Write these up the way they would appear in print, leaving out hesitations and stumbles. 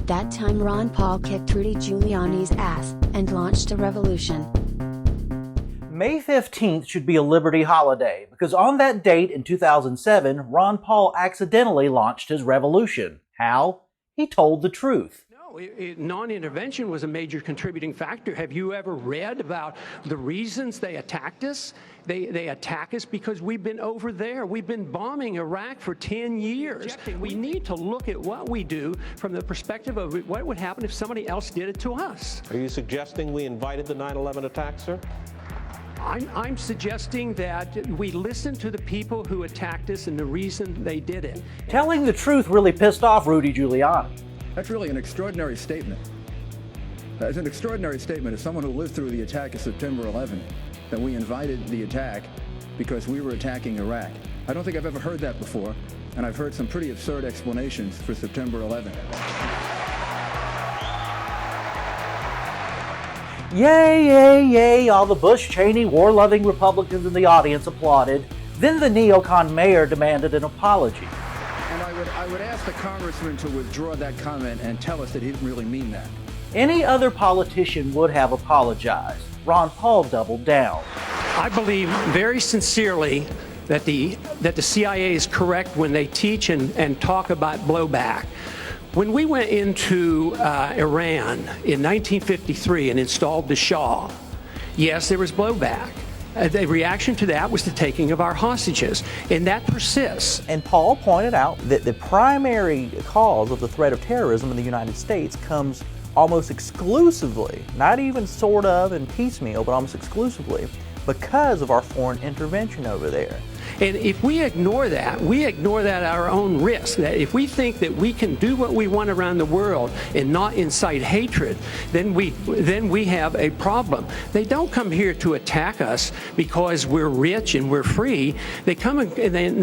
At that time Ron Paul kicked Rudy Giuliani's ass, and launched a revolution. May 15th should be a Liberty holiday, because on that date in 2007, Ron Paul accidentally launched his revolution. How? He told the truth. Non-intervention was a major contributing factor. Have you ever read about the reasons they attacked us? They attack us because we've been over there. We've been bombing Iraq for 10 years. We need to look at what we do from the perspective of what would happen if somebody else did it to us. Are you suggesting we invited the 9/11 attack, sir? I'm suggesting that we listen to the people who attacked us and the reason they did it. Telling the truth really pissed off Rudy Giuliani. That's really an extraordinary statement. That's an extraordinary statement as someone who lived through the attack of September 11, that we invited the attack because we were attacking Iraq. I don't think I've ever heard that before, and I've heard some pretty absurd explanations for September 11. Yay, yay, yay, all the Bush-Cheney war-loving Republicans in the audience applauded. Then the neocon mayor demanded an apology. And I would ask the congressman to withdraw that comment and tell us that he didn't really mean that. Any other politician would have apologized. Ron Paul doubled down. I believe very sincerely that the CIA is correct when they teach and talk about blowback. When we went into Iran in 1953 and installed the Shah, yes, there was blowback. The reaction to that was the taking of our hostages, and that persists. And Paul pointed out that the primary cause of the threat of terrorism in the United States comes almost exclusively, not even sort of and piecemeal, but almost exclusively, because of our foreign intervention over there. And if we ignore that at our own risk. That if we think that we can do what we want around the world and not incite hatred, then we have a problem. They don't come here to attack us because we're rich and we're free. They come and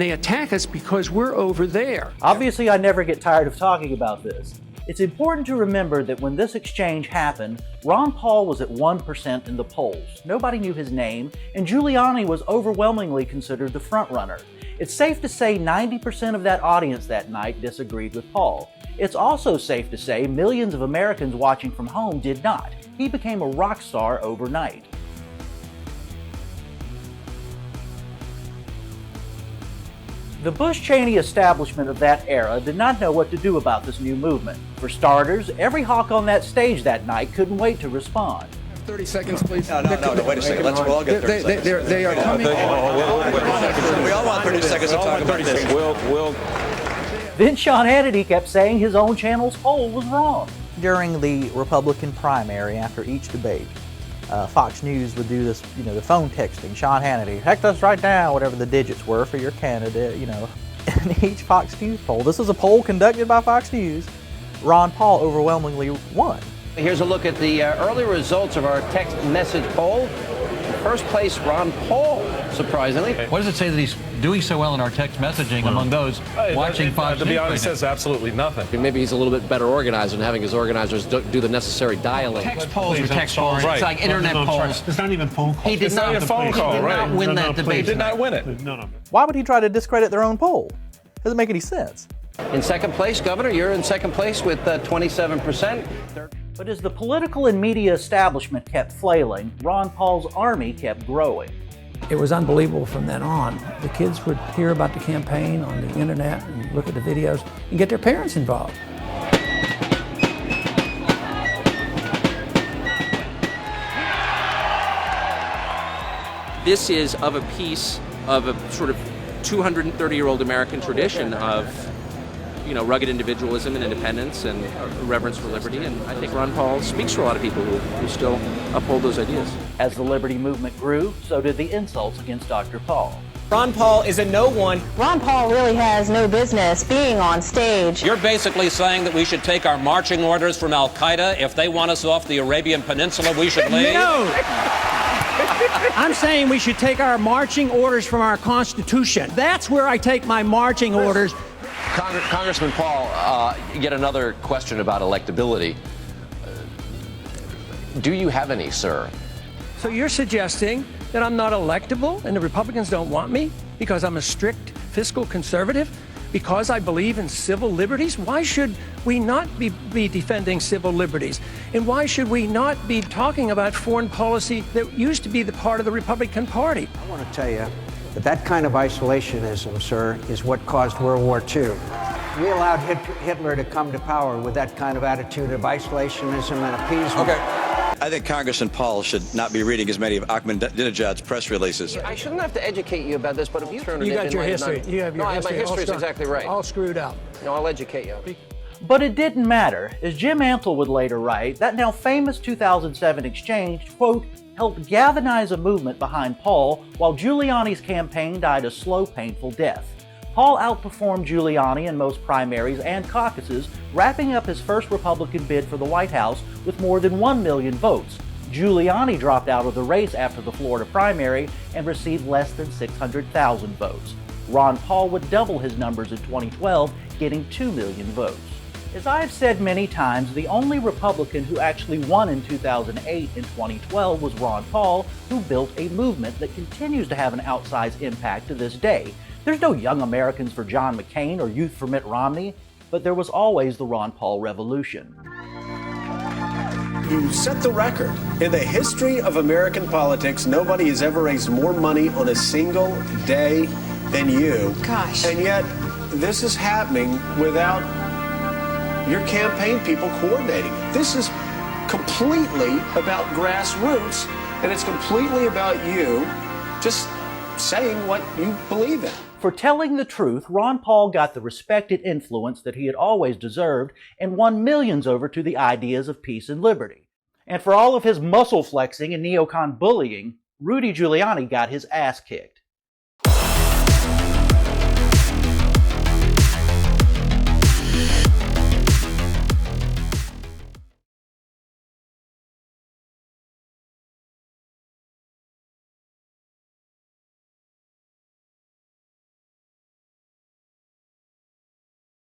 they attack us because we're over there. Obviously, I never get tired of talking about this. It's important to remember that when this exchange happened, Ron Paul was at 1% in the polls. Nobody knew his name, and Giuliani was overwhelmingly considered the frontrunner. It's safe to say 90% of that audience that night disagreed with Paul. It's also safe to say millions of Americans watching from home did not. He became a rock star overnight. The Bush-Cheney establishment of that era did not know what to do about this new movement. For starters, every hawk on that stage that night couldn't wait to respond. 30 seconds, please. No, wait a second. Let's all get 30 seconds. They are coming. We all want 30 seconds to talk about this. Then Sean Hannity kept saying his own channel's poll was wrong. During the Republican primary, after each debate, Fox News would do this, the phone texting. Sean Hannity, text us right now, whatever the digits were for your candidate, And each Fox News poll, this is a poll conducted by Fox News, Ron Paul overwhelmingly won. Here's a look at the early results of our text message poll. First place, Ron Paul, surprisingly. What does it say that he's doing so well in our text messaging among those watching Fox News? To be honest, it says absolutely nothing. Maybe he's a little bit better organized and having his organizers do the necessary dialing. Text polls are text polls. Right. It's like internet polls. It's not even phone calls. He did not win that debate. He did not win it. No. Why would he try to discredit their own poll? Doesn't make any sense. In second place, Governor, you're in second place with 27%. But as the political and media establishment kept flailing, Ron Paul's army kept growing. It was unbelievable from then on. The kids would hear about the campaign on the internet and look at the videos and get their parents involved. This is of a piece of a sort of 230-year-old American tradition of rugged individualism and independence and reverence for liberty. And I think Ron Paul speaks for a lot of people who still uphold those ideas. As the liberty movement grew, so did the insults against Dr. Paul. Ron Paul is a no one. Ron Paul really has no business being on stage. You're basically saying that we should take our marching orders from Al-Qaeda. If they want us off the Arabian Peninsula, we should leave. No! I'm saying we should take our marching orders from our Constitution. That's where I take my marching orders. Congressman Paul, yet another question about electability. Do you have any, sir? So you're suggesting that I'm not electable and the Republicans don't want me because I'm a strict fiscal conservative? because I believe in civil liberties? Why should we not be defending civil liberties? And why should we not be talking about foreign policy that used to be the part of the Republican Party? I want to tell you that that kind of isolationism, sir, is what caused World War II. We allowed Hitler to come to power with that kind of attitude of isolationism and appeasement. Okay. I think Congressman Paul should not be reading as many of Ahmadinejad's press releases. I shouldn't have to educate you about this, but if you turn it in... You got your history. You have your history. My history is exactly right. All screwed up. No, I'll educate you. But it didn't matter. As Jim Antle would later write, that now famous 2007 exchange, quote, helped galvanize a movement behind Paul while Giuliani's campaign died a slow, painful death. Paul outperformed Giuliani in most primaries and caucuses, wrapping up his first Republican bid for the White House with more than 1 million votes. Giuliani dropped out of the race after the Florida primary and received less than 600,000 votes. Ron Paul would double his numbers in 2012, getting 2 million votes. As I've said many times, the only Republican who actually won in 2008 and 2012 was Ron Paul, who built a movement that continues to have an outsized impact to this day. There's no Young Americans for John McCain or Youth for Mitt Romney, but there was always the Ron Paul revolution. You set the record. In the history of American politics, nobody has ever raised more money on a single day than you. Gosh. And yet, this is happening without your campaign people coordinating it. This is completely about grassroots, and it's completely about you just saying what you believe in. For telling the truth, Ron Paul got the respect and influence that he had always deserved and won millions over to the ideas of peace and liberty. And for all of his muscle flexing and neocon bullying, Rudy Giuliani got his ass kicked.